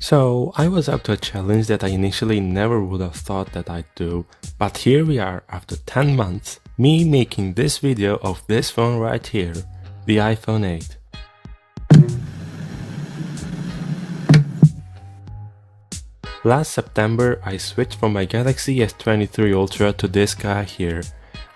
So I was up to a challenge that I initially never would have thought that I'd do, but here we are after 10 months, me making this video of this phone right here, the iPhone 8. Last September I switched from my Galaxy S23 Ultra to this guy here.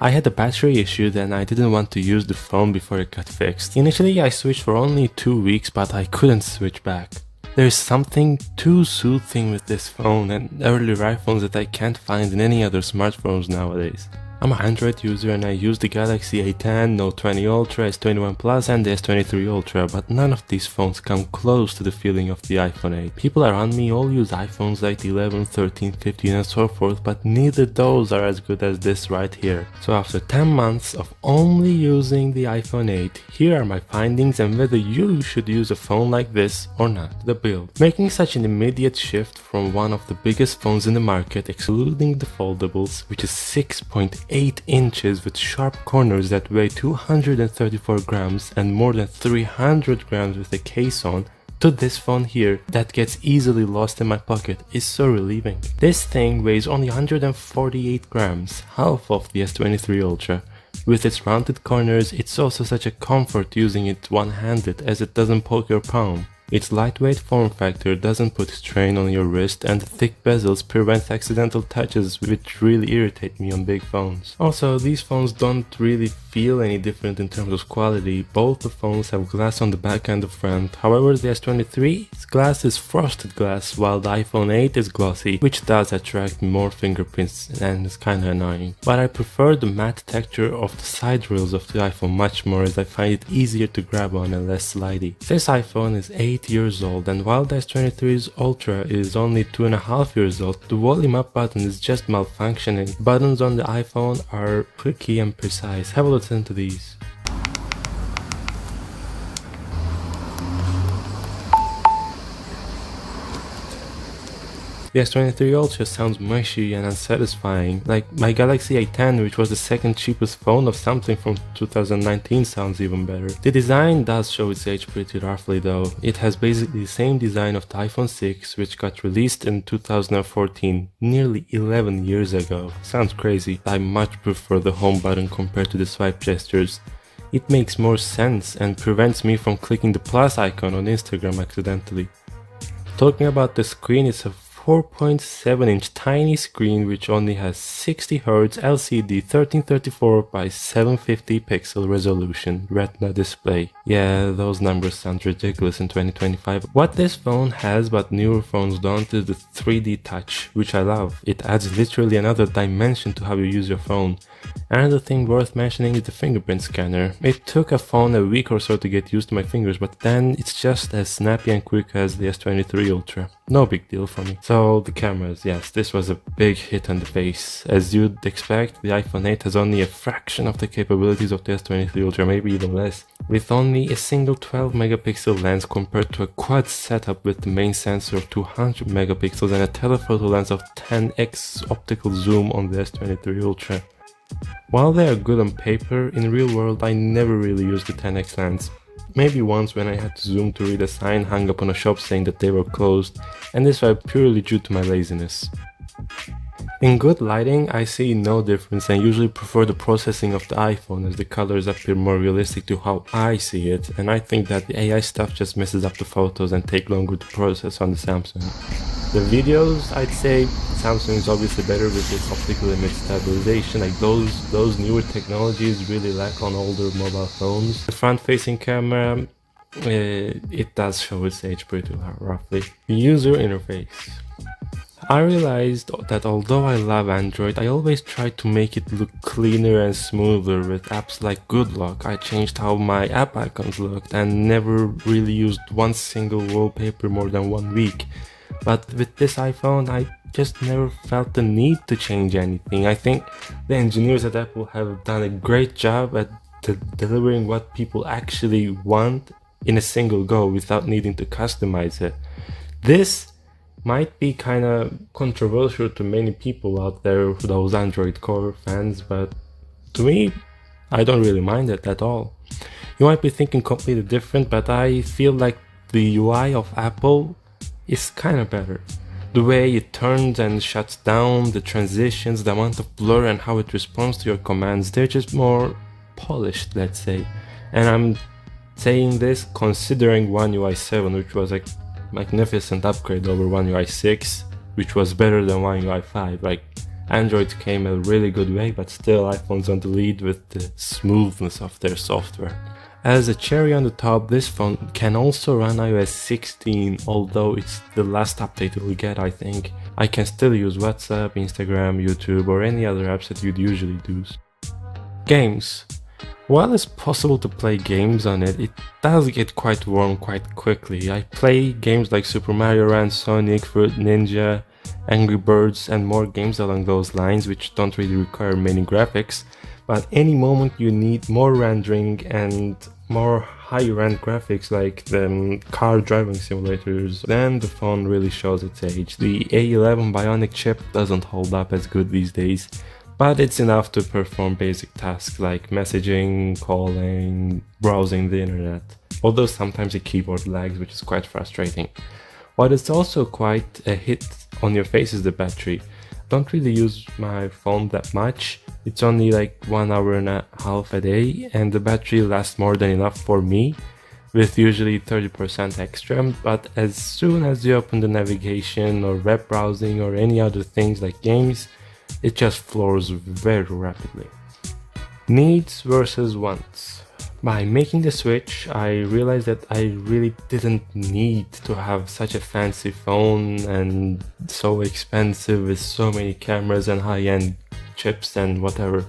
I had a battery issue and I didn't want to use the phone before it got fixed. Initially I switched for only 2 weeks, but I couldn't switch back. There's something too soothing with this phone and earlier iPhones that I can't find in any other smartphones nowadays. I'm an Android user and I use the Galaxy A10, Note 20 Ultra, S21 Plus and the S23 Ultra, but none of these phones come close to the feeling of the iPhone 8. People around me all use iPhones like the 11, 13, 15 and so forth, but neither those are as good as this right here. So after 10 months of only using the iPhone 8, here are my findings and whether you should use a phone like this or not. The build. Making such an immediate shift from one of the biggest phones in the market, excluding the foldables, which is 6.8 inches with sharp corners that weigh 234 grams and more than 300 grams with a case on, to this phone here that gets easily lost in my pocket is so relieving. This thing weighs only 148 grams, half of the S23 Ultra. With its rounded corners, it's also such a comfort using it one-handed as it doesn't poke your palm. Its lightweight form factor doesn't put strain on your wrist and the thick bezels prevent accidental touches which really irritate me on big phones. Also, these phones don't really feel any different in terms of quality. Both the phones have glass on the back and the front. However, the S23's glass is frosted glass while the iPhone 8 is glossy, which does attract more fingerprints and is kinda annoying. But I prefer the matte texture of the side rails of the iPhone much more as I find it easier to grab on and less slidey. This iPhone is 8 years old and while the S23's Ultra is only 2.5 years old, the volume up button is just malfunctioning. Buttons on the iPhone are clicky and precise. Have a listen to these. The S23 Ultra sounds mushy and unsatisfying, like my Galaxy A10, which was the second cheapest phone of Samsung from 2019, sounds even better. The design does show its age pretty roughly though. It has basically the same design of the iPhone 6, which got released in 2014, nearly 11 years ago. Sounds crazy. I much prefer the home button compared to the swipe gestures. It makes more sense and prevents me from clicking the plus icon on Instagram accidentally. Talking about the screen, it's a 4.7-inch tiny screen which only has 60Hz LCD 1334 by 750 pixel resolution Retina display. Yeah, those numbers sound ridiculous in 2025. What this phone has but newer phones don't is the 3D touch, which I love. It adds literally another dimension to how you use your phone. Another thing worth mentioning is the fingerprint scanner. It took a phone a week or so to get used to my fingers, but then it's just as snappy and quick as the S23 Ultra. No big deal for me. So the cameras, yes, this was a big hit on the face. As you'd expect, the iPhone 8 has only a fraction of the capabilities of the S23 Ultra, maybe even less. With only a single 12 megapixel lens compared to a quad setup with the main sensor of 200 megapixels and a telephoto lens of 10x optical zoom on the S23 Ultra. While they are good on paper, in real world I never really used the 10x lens. Maybe once when I had to zoom to read a sign hung up on a shop saying that they were closed, and this was purely due to my laziness. In good lighting, I see no difference and usually prefer the processing of the iPhone as the colors appear more realistic to how I see it, and I think that the AI stuff just messes up the photos and take longer to process on the Samsung. The videos, I'd say Samsung is obviously better with its optical image stabilization, like those newer technologies really lack on older mobile phones. The front-facing camera, it does show its age pretty roughly. The user interface. I realized that although I love Android, I always try to make it look cleaner and smoother with apps like Good Lock. I changed how my app icons looked and never really used one single wallpaper more than 1 week. But with this iPhone, I just never felt the need to change anything. I think the engineers at Apple have done a great job at delivering what people actually want in a single go without needing to customize it. This might be kind of controversial to many people out there, those Android core fans, but to me, I don't really mind it at all. You might be thinking completely different, but I feel like the UI of Apple is kinda better. The way it turns and shuts down, the transitions, the amount of blur and how it responds to your commands, they're just more polished, let's say. And I'm saying this considering One UI 7, which was a magnificent upgrade over One UI 6, which was better than One UI 5. Like, Android came a really good way, but still iPhone's on the lead with the smoothness of their software. As a cherry on the top, this phone can also run iOS 16, although it's the last update it will get, I think. I can still use WhatsApp, Instagram, YouTube, or any other apps that you'd usually use. Games. While it's possible to play games on it, it does get quite warm quite quickly. I play games like Super Mario Run, Sonic, Fruit Ninja, Angry Birds, and more games along those lines, which don't really require many graphics. But any moment you need more rendering and more high-end graphics like the car driving simulators, then the phone really shows its age. The A11 Bionic chip doesn't hold up as good these days, but it's enough to perform basic tasks like messaging, calling, browsing the internet. Although sometimes the keyboard lags, which is quite frustrating. What is also quite a hit on your face is the battery. Don't really use my phone that much. It's only like 1 hour and a half a day, and the battery lasts more than enough for me, with usually 30% extra, but as soon as you open the navigation or web browsing or any other things like games, it just floors very rapidly. Needs versus wants. By making the switch, I realized that I really didn't need to have such a fancy phone and so expensive with so many cameras and high-end chips and whatever.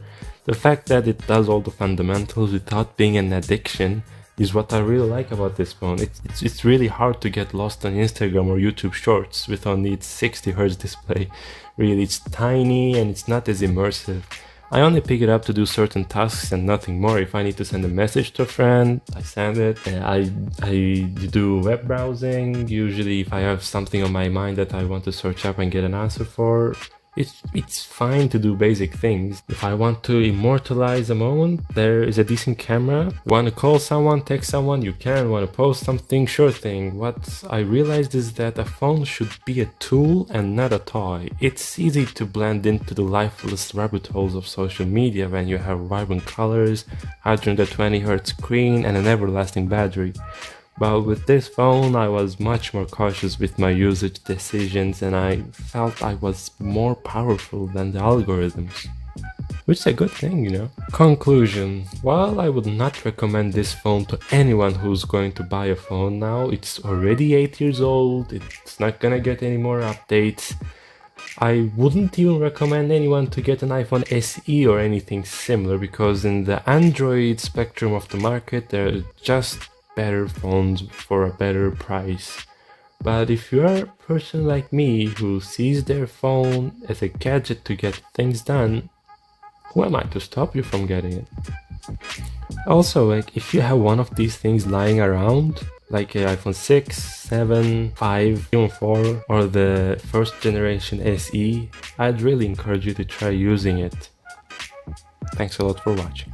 The fact that it does all the fundamentals without being an addiction is what I really like about this phone. It's really hard to get lost on Instagram or YouTube Shorts with only its 60Hz display. Really, it's tiny and it's not as immersive. I only pick it up to do certain tasks and nothing more. If I need to send a message to a friend, I send it. I do web browsing. Usually if I have something on my mind that I want to search up and get an answer for, it's fine to do basic things. If I want to immortalize a moment, there is a decent camera. Want to call someone, text someone, you can. Want to post something, sure thing. What I realized is that a phone should be a tool and not a toy. It's easy to blend into the lifeless rabbit holes of social media when you have vibrant colors, 120Hz screen, and an everlasting battery. But with this phone, I was much more cautious with my usage decisions, and I felt I was more powerful than the algorithms. Which is a good thing, you know. Conclusion. While I would not recommend this phone to anyone who's going to buy a phone now, it's already 8 years old, it's not gonna get any more updates. I wouldn't even recommend anyone to get an iPhone SE or anything similar, because in the Android spectrum of the market, they're just better phones for a better price. But if you are a person like me who sees their phone as a gadget to get things done, who am I to stop you from getting it? Also, like, if you have one of these things lying around, like an iPhone 6, 7, 5, even 4, or the first generation SE, I'd really encourage you to try using it. Thanks a lot for watching.